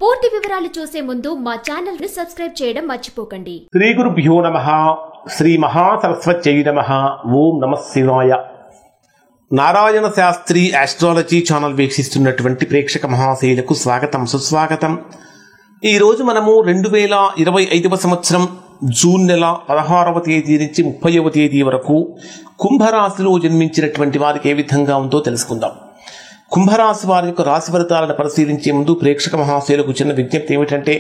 పూర్తి వివరాలు చూసే ముందు మా ఛానల్ ని సబ్స్క్రైబ్ చేయడం మర్చిపోకండి. శ్రీ గురుభ్యో నమః. శ్రీ మహాసరస్వత్యై నమః. ఓం నమః శివాయ. నారాయణ శాస్త్రి ఆస్ట్రాలజీ ఛానల్ వీక్షిస్తున్నటువంటి ప్రేక్షక మహాశయులకు స్వాగతం, సుస్వాగతం. ఈరోజు మనము 2025వ సంవత్సరం జూన్ నెల 16వ తేదీ నుంచి 30వ తేదీ వరకు కుంభరాశిలో జన్మించినటువంటి వారికి ఏ విధంగా ఉందో తెలుసుకుందాం. కుంభరాశి వారి యొక్క రాశి ఫలితాలను పరిశీలించే ముందు ప్రేక్షక మహాశయులకు చిన్న విజ్ఞప్తి ఏమిటంటే,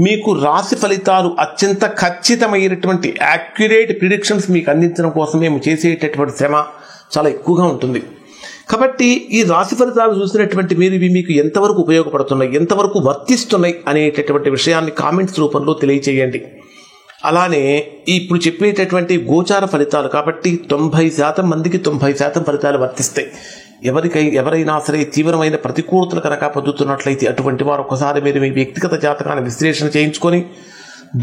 మీకు రాశి ఫలితాలు అత్యంత ఖచ్చితమైనటువంటి యాక్యురేట్ ప్రిడిక్షన్స్ మీకు అందించడం కోసం మేము చేసేటటువంటి శ్రమ చాలా ఎక్కువగా ఉంటుంది. కాబట్టి ఈ రాశి ఫలితాలు చూసినటువంటి మీరు ఇవి మీకు ఎంతవరకు ఉపయోగపడుతున్నాయి, ఎంతవరకు వర్తిస్తున్నాయి అనేటటువంటి విషయాన్ని కామెంట్స్ రూపంలో తెలియచేయండి. అలానే ఇప్పుడు చెప్పేటటువంటి గోచార ఫలితాలు కాబట్టి 90% మందికి 90% ఫలితాలు వర్తిస్తాయి. ఎవరైనా సరే తీవ్రమైన ప్రతికూలతలు కనుక పొందుతున్నట్లయితే అటువంటి వారు ఒకసారి మీరు మీ వ్యక్తిగత జాతకాన్ని విశ్లేషణ చేయించుకొని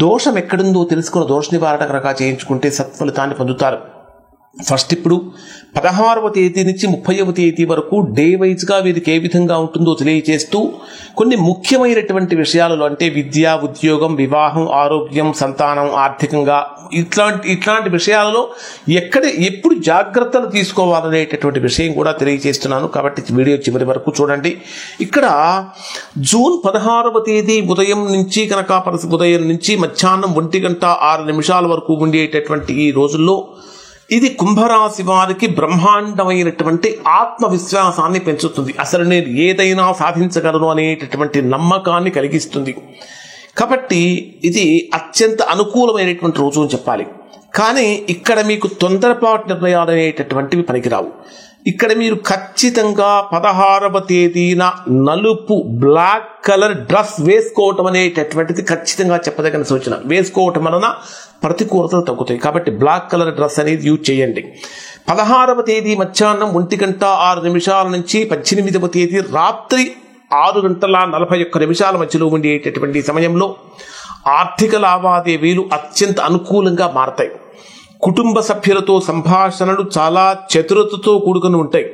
దోషం ఎక్కడుందో తెలుసుకుని దోష నివారణ కనుక చేయించుకుంటే సత్ఫలితాన్ని పొందుతారు. ఫస్ట్ ఇప్పుడు 16వ తేదీ నుంచి 30వ తేదీ వరకు డే వైజ్గా వీరికి ఏ విధంగా ఉంటుందో తెలియజేస్తూ కొన్ని ముఖ్యమైనటువంటి విషయాలలో అంటే విద్య, ఉద్యోగం, వివాహం, ఆరోగ్యం, సంతానం, ఆర్థికంగా ఇట్లాంటి విషయాలలో ఎప్పుడు జాగ్రత్తలు తీసుకోవాలనేటటువంటి విషయం కూడా తెలియజేస్తున్నాను. కాబట్టి వీడియో చివరి వరకు చూడండి. ఇక్కడ జూన్ 16వ తేదీ ఉదయం నుంచి మధ్యాహ్నం 1:06 వరకు ఉండేటటువంటి ఈ రోజుల్లో ఇది కుంభరాశి వారికి బ్రహ్మాండమైనటువంటి ఆత్మవిశ్వాసాన్ని పెంచుతుంది. అసలు నేను ఏదైనా సాధించగలను అనేటటువంటి నమ్మకాన్ని కలిగిస్తుంది. కాబట్టి ఇది అత్యంత అనుకూలమైనటువంటి రోజు అని చెప్పాలి. కానీ ఇక్కడ మీకు తొందరపాటు నిర్ణయాలు అనేటటువంటివి పనికిరావు. ఇక్కడ మీరు ఖచ్చితంగా 16వ తేదీన నలుపు బ్లాక్ కలర్ డ్రెస్ వేసుకోవటం అనేటటువంటిది ఖచ్చితంగా చెప్పదగిన సూచన. వేసుకోవటం వలన ప్రతికూలతలు తగ్గుతాయి. కాబట్టి బ్లాక్ కలర్ డ్రెస్ అనేది యూజ్ చేయండి. 16వ తేదీ మధ్యాహ్నం 1:06 నుంచి 18వ తేదీ రాత్రి 6:41 మధ్యలో ఉండేటటువంటి సమయంలో ఆర్థిక లావాదేవీలు అత్యంత అనుకూలంగా మారతాయి. కుటుంబ సభ్యులతో సంభాషణలు చాలా చతురతతో కూడుకుని ఉంటాయి.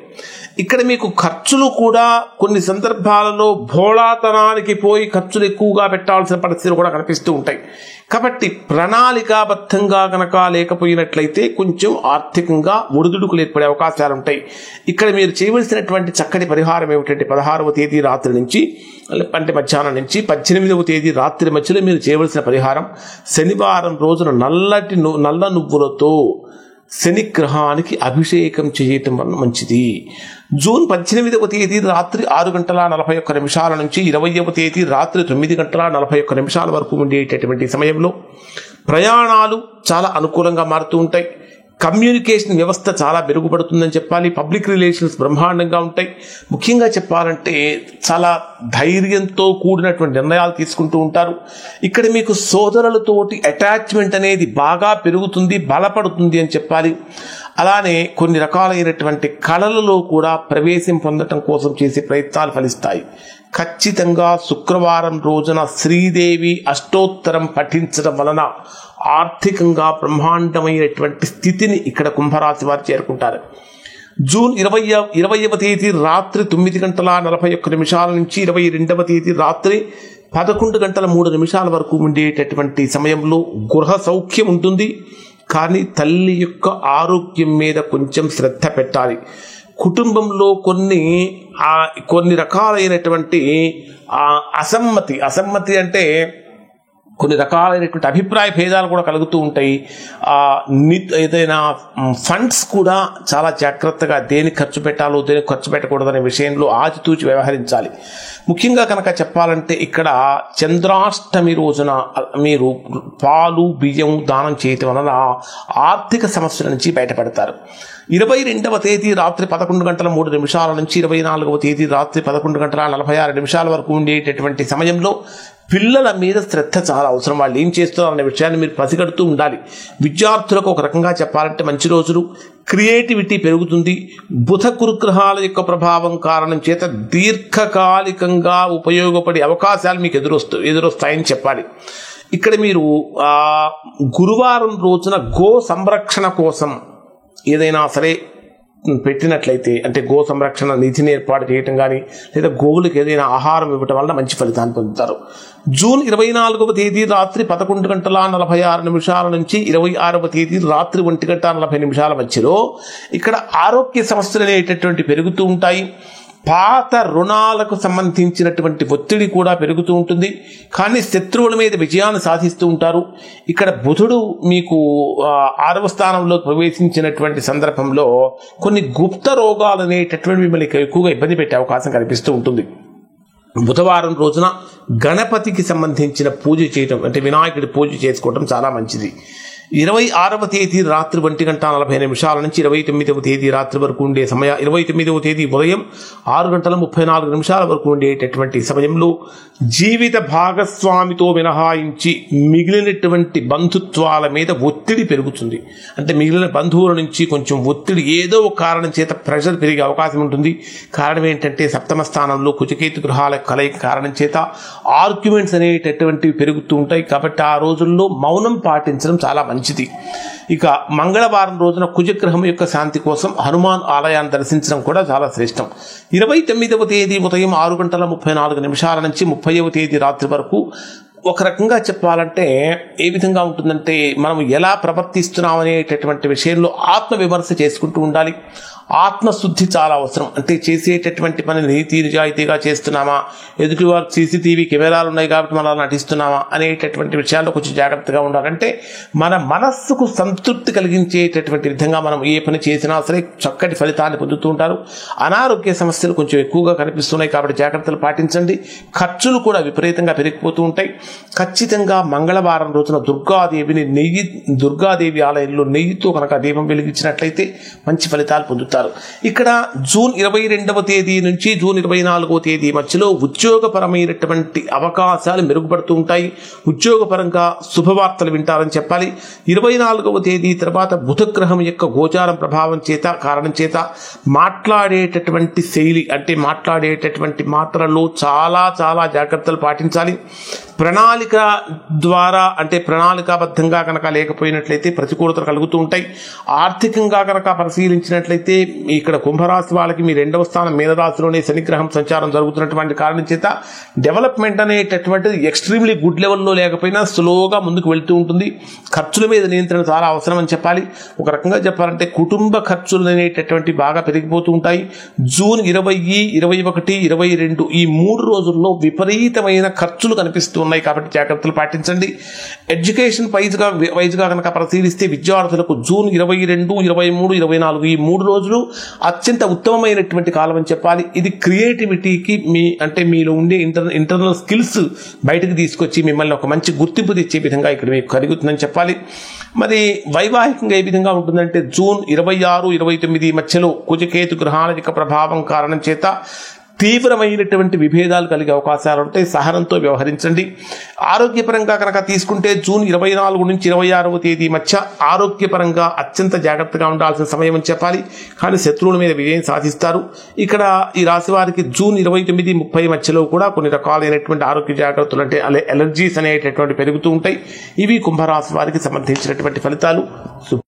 ఇక్కడ మీకు ఖర్చులు కూడా కొన్ని సందర్భాలలో భోళాతనానికి పోయి ఖర్చులు ఎక్కువగా పెట్టాల్సిన పరిస్థితులు కూడా కనిపిస్తూ ఉంటాయి. కాబట్టి ప్రణాళికాబద్ధంగా కనుక లేకపోయినట్లయితే కొంచెం ఆర్థికంగా ఒడిదుడుకులు ఏర్పడే అవకాశాలు ఉంటాయి. ఇక్కడ మీరు చేయవలసినటువంటి చక్కటి పరిహారం ఏమిటంటే 16వ తేదీ రాత్రి నుంచి అంటే మధ్యాహ్నం నుంచి 18వ తేదీ రాత్రి మధ్యలో మీరు చేయవలసిన పరిహారం శనివారం రోజున నల్ల నువ్వులతో శనిగ్రహానికి అభిషేకం చేయటం వల్ల మంచిది. జూన్ 18వ తేదీ రాత్రి 6:41 నుంచి 20వ తేదీ రాత్రి 9:41 వరకు ఉండేటటువంటి సమయంలో ప్రయాణాలు చాలా అనుకూలంగా మారుతూ ఉంటాయి. కమ్యూనికేషన్ వ్యవస్థ చాలా మెరుగుపడుతుందని చెప్పాలి. పబ్లిక్ రిలేషన్స్ బ్రహ్మాండంగా ఉంటాయి. ముఖ్యంగా చెప్పాలంటే చాలా ధైర్యంతో కూడినటువంటి నిర్ణయాలు తీసుకుంటూ ఉంటారు. ఇక్కడ మీకు సోదరులతోటి అటాచ్మెంట్ అనేది బాగా పెరుగుతుంది, బలపడుతుంది అని చెప్పాలి. అలానే కొన్ని రకాలైనటువంటి కళలలో కూడా ప్రవేశం పొందటం కోసం చేసే ప్రయత్నాలు ఫలిస్తాయి. ఖచ్చితంగా శుక్రవారం రోజున శ్రీదేవి అష్టోత్తరం పఠించడం వలన ఆర్థికంగా బ్రహ్మాండమైనటువంటి స్థితిని ఇక్కడ కుంభరాశి వారు చేరుకుంటారు. జూన్ 20వ తేదీ రాత్రి 9:41 నుంచి 22వ తేదీ రాత్రి 11:03 వరకు ఉండేటటువంటి సమయంలో గృహ సౌఖ్యం ఉంటుంది. కానీ తల్లి యొక్క ఆరోగ్యం మీద కొంచెం శ్రద్ధ పెట్టాలి. కుటుంబంలో కొన్ని రకాలైనటువంటి అసమ్మతి అంటే కొన్ని రకాలైనటువంటి అభిప్రాయ భేదాలు కూడా కలుగుతూ ఉంటాయి. ఏదైనా ఫండ్స్ కూడా చాలా జాగ్రత్తగా దేనికి ఖర్చు పెట్టాలో దేనికి ఖర్చు పెట్టకూడదనే విషయంలో ఆచితూచి వ్యవహరించాలి. ముఖ్యంగా కనుక చెప్పాలంటే ఇక్కడ చంద్రాష్టమి రోజున మీరు పాలు, బియ్యం దానం చేయటం వలన ఆర్థిక సమస్యల నుంచి బయటపడతారు. 22వ తేదీ రాత్రి 11:03 నుంచి 24వ తేదీ రాత్రి 11:46 వరకు ఉండేటటువంటి సమయంలో పిల్లల మీద శ్రద్ధ చాలా అవసరం. వాళ్ళు ఏం చేస్తున్నారు అనే విషయాన్ని మీరు పసిగడుతూ ఉండాలి. విద్యార్థులకు ఒక రకంగా చెప్పాలంటే మంచి రోజులు. క్రియేటివిటీ పెరుగుతుంది. బుధ గురుగ్రహాల యొక్క ప్రభావం కారణం చేత దీర్ఘకాలికంగా ఉపయోగపడే అవకాశాలు మీకు ఎదురొస్తాయని చెప్పాలి. ఇక్కడ మీరు గురువారం రోజున గో సంరక్షణ కోసం ఏదైనా సరే పెట్టినట్లయితే అంటే గో సంరక్షణ నిధిని ఏర్పాటు చేయటం కానీ లేదా గోవులకు ఏదైనా ఆహారం ఇవ్వటం వల్ల మంచి ఫలితాన్ని పొందుతారు. జూన్ 24వ తేదీ రాత్రి 11:46 నుంచి 26వ తేదీ రాత్రి 1:40 మధ్యలో ఇక్కడ ఆరోగ్య సమస్యలు అనేటటువంటి పెరుగుతూ ఉంటాయి. పాత రుణాలకు సంబంధించినటువంటి ఒత్తిడి కూడా పెరుగుతూ ఉంటుంది. కానీ శత్రువుల మీద విజయాన్ని సాధిస్తూ ఉంటారు. ఇక్కడ బుధుడు మీకు 6వ స్థానంలో ప్రవేశించినటువంటి సందర్భంలో కొన్ని గుప్త రోగాలు అనేటటువంటి మిమ్మల్ని ఎక్కువగా ఇబ్బంది పెట్టే అవకాశం కనిపిస్తూ ఉంటుంది. బుధవారం రోజున గణపతికి సంబంధించిన పూజ చేయటం అంటే వినాయకుడి పూజ చేసుకోవటం చాలా మంచిది. 26వ తేదీ రాత్రి 1:40 నుంచి 29వ తేదీ రాత్రి వరకు ఉండే 29వ తేదీ ఉదయం 6:34 వరకు ఉండేటటువంటి సమయంలో జీవిత భాగస్వామితో మినహాయించి మిగిలినటువంటి బంధుత్వాల మీద ఒత్తిడి పెరుగుతుంది. అంటే మిగిలిన బంధువుల నుంచి కొంచెం ఒత్తిడి ఏదో ఒక కారణం చేత ప్రెషర్ పెరిగే అవకాశం ఉంటుంది. కారణం ఏంటంటే సప్తమ స్థానంలో కుజకేతు గ్రహాల కలయిక కారణం చేత ఆర్గ్యుమెంట్స్ అనేటటువంటివి పెరుగుతూ ఉంటాయి. కాబట్టి ఆ రోజుల్లో మౌనం పాటించడం చాలా మంచిది. ఇక మంగళవారం రోజున కుజగ్రహం యొక్క శాంతి కోసం హనుమాన్ ఆలయాన్ని దర్శించడం కూడా చాలా శ్రేష్టం. 29వ తేదీ ఉదయం 6:34 నుంచి 30వ తేదీ రాత్రి వరకు ఒక రకంగా చెప్పాలంటే ఏ విధంగా ఉంటుందంటే మనం ఎలా ప్రవర్తిస్తున్నాం అనేటటువంటి విషయంలో ఆత్మవిమర్శ చేసుకుంటూ ఉండాలి. ఆత్మశుద్ధి చాలా అవసరం. అంటే చేసేటటువంటి పని నీతి నిజాయితీగా చేస్తున్నామా, ఎదుటివారు సీసీటీవీ కెమెరాలు ఉన్నాయి కాబట్టి మనం నటిస్తున్నామా అనేటటువంటి విషయాల్లో కొంచెం జాగ్రత్తగా ఉండాలంటే మన మనస్సుకు సంతృప్తి కలిగించేటటువంటి విధంగా మనం ఏ పని చేసినా సరే చక్కటి ఫలితాన్ని పొందుతూ ఉంటారు. అనారోగ్య సమస్యలు కొంచెం ఎక్కువగా కనిపిస్తున్నాయి కాబట్టి జాగ్రత్తలు పాటించండి. ఖర్చులు కూడా విపరీతంగా పెరిగిపోతూ ఉంటాయి. ఖచ్చితంగా మంగళవారం రోజున దుర్గాదేవి ఆలయంలో నెయ్యితో కనుక దీపం వెలిగించినట్లయితే మంచి ఫలితాలు పొందుతారు. ఇక్కడ జూన్ 22వ తేదీ నుంచి జూన్ 24వ తేదీ మధ్యలో ఉద్యోగపరమైనటువంటి అవకాశాలు మెరుగుపడుతూ ఉంటాయి. ఉద్యోగపరంగా శుభవార్తలు వింటారని చెప్పాలి. 24వ తేదీ తర్వాత బుధగ్రహం యొక్క గోచారం ప్రభావం చేత కారణం చేత మాట్లాడేటటువంటి శైలి అంటే మాట్లాడేటటువంటి మాటలలో చాలా చాలా జాగ్రత్తలు పాటించాలి. ప్రణాళిక ద్వారా అంటే ప్రణాళికాబద్ధంగా కనుక లేకపోయినట్లయితే ప్రతికూలతలు కలుగుతూ ఉంటాయి. ఆర్థికంగా కనుక పరిశీలించినట్లయితే ఇక్కడ కుంభరాశి వాళ్ళకి మీ 2వ స్థానం మీనరాశిలోనే శనిగ్రహం సంచారం జరుగుతున్నటువంటి కారణం చేత డెవలప్మెంట్ అనేటటువంటిది ఎక్స్ట్రీమ్లీ గుడ్ లెవెల్లో లేకపోయినా స్లోగా ముందుకు వెళ్తూ ఉంటుంది. ఖర్చుల మీద నియంత్రణ చాలా అవసరం అని చెప్పాలి. ఒక రకంగా చెప్పాలంటే కుటుంబ ఖర్చులు అనేటటువంటి బాగా పెరిగిపోతూ ఉంటాయి. జూన్ 20, 21, 22 ఈ 3 రోజుల్లో విపరీతమైన ఖర్చులు కనిపిస్తూ ఉన్నాయి కాబట్టి జాగ్రత్తలు పాటించండి. ఎడ్యుకేషన్ వైజ్గా కనుక పరిశీలిస్తే విద్యార్థులకు జూన్ 22, 23, 24 ఈ 3 రోజులు అత్యంత ఉత్తమమైనటువంటి కాలం అని చెప్పాలి. ఇది క్రియేటివిటీకి మీలో ఉండే ఇంటర్నల్ స్కిల్స్ బయటకు తీసుకొచ్చి మిమ్మల్ని ఒక మంచి గుర్తింపు తెచ్చే విధంగా ఇక్కడ మీకు కలుగుతుందని చెప్పాలి. మరి వైవాహికంగా ఏ విధంగా ఉంటుందంటే జూన్ 26, 29 మధ్యలో కుజకేతు గ్రహాల యొక్క ప్రభావం కారణం చేత తీవ్రమైనటువంటి విభేదాలు కలిగే అవకాశాలు ఉంటాయి. సహనంతో వ్యవహరించండి. ఆరోగ్యపరంగా కనుక తీసుకుంటే జూన్ 24 నుంచి 26వ తేదీ మధ్య ఆరోగ్యపరంగా అత్యంత జాగ్రత్తగా ఉండాల్సిన సమయం అని చెప్పాలి. కానీ శత్రువుల మీద విజయం సాధిస్తారు. ఇక్కడ ఈ రాశి వారికి జూన్ 29, 30 మధ్యలో కూడా కొన్ని రకాలైనటువంటి ఆరోగ్య జాగ్రత్తలు అంటే ఎలర్జీస్ అనేటటువంటి పెరుగుతూ ఉంటాయి. ఇవి కుంభరాశి వారికి సంబంధించినటువంటి ఫలితాలు. శుభం.